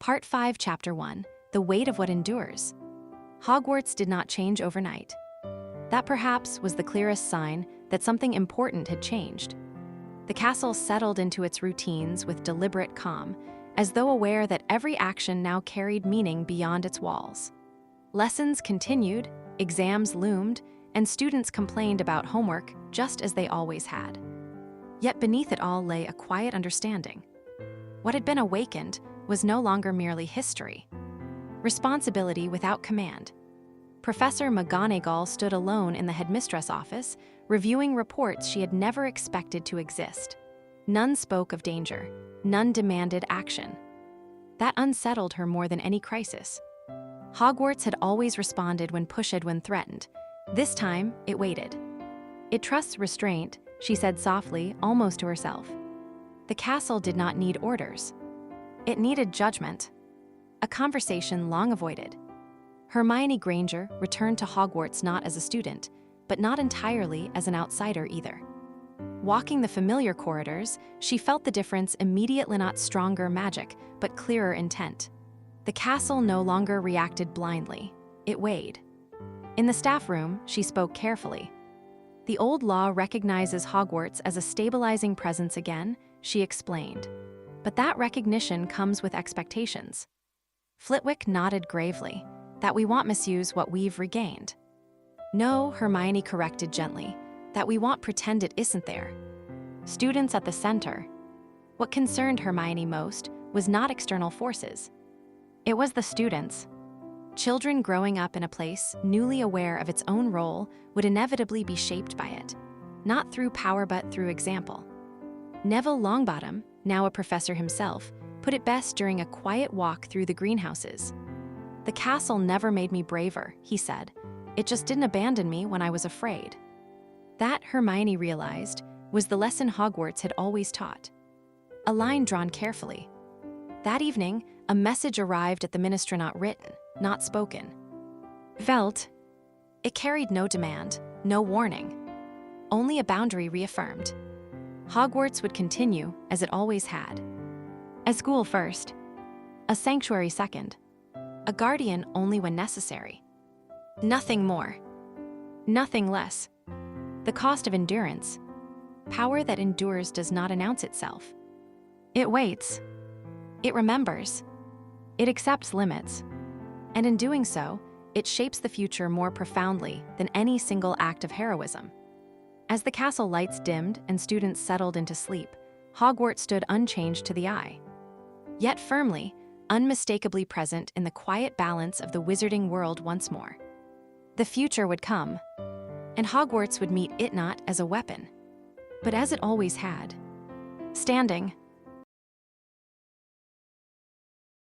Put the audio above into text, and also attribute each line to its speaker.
Speaker 1: Part 5, Chapter 1, The Weight of What Endures. Hogwarts did not change overnight. That perhaps was the clearest sign that something important had changed. The castle settled into its routines with deliberate calm, as though aware that every action now carried meaning beyond its walls. Lessons continued, exams loomed, and students complained about homework just as they always had. Yet beneath it all lay a quiet understanding. What had been awakened was no longer merely history. Responsibility without command. Professor McGonagall stood alone in the Headmistress office, reviewing reports she had never expected to exist. None spoke of danger. None demanded action. That unsettled her more than any crisis. Hogwarts had always responded when pushed when threatened. This time, it waited. "It trusts restraint," she said softly, almost to herself. The castle did not need orders. It needed judgment. A conversation long avoided. Hermione Granger returned to Hogwarts not as a student, but not entirely as an outsider either. Walking the familiar corridors, she felt the difference immediately, not stronger magic, but clearer intent. The castle no longer reacted blindly. It weighed. In the staff room, she spoke carefully. "The old law recognizes Hogwarts as a stabilizing presence again," she explained. "But that recognition comes with expectations." Flitwick nodded gravely. "That we want misuse what we've regained." "No," Hermione corrected gently, "that we want pretend it isn't there." Students at the center. What concerned Hermione most was not external forces. It was the students. Children growing up in a place newly aware of its own role would inevitably be shaped by it, not through power but through example. Neville Longbottom, now a professor himself, put it best during a quiet walk through the greenhouses. "The castle never made me braver," he said. "It just didn't abandon me when I was afraid." That, Hermione realized, was the lesson Hogwarts had always taught. A line drawn carefully. That evening, a message arrived at the minister, not written, not spoken. Felt. It carried no demand, no warning. Only a boundary reaffirmed. Hogwarts would continue as it always had. A school first. A sanctuary second. A guardian only when necessary. Nothing more. Nothing less. The cost of endurance. Power that endures does not announce itself. It waits. It remembers. It accepts limits. And in doing so, it shapes the future more profoundly than any single act of heroism. As the castle lights dimmed and students settled into sleep, Hogwarts stood unchanged to the eye. Yet firmly, unmistakably present in the quiet balance of the wizarding world once more. The future would come, and Hogwarts would meet it not as a weapon, but as it always had. Standing,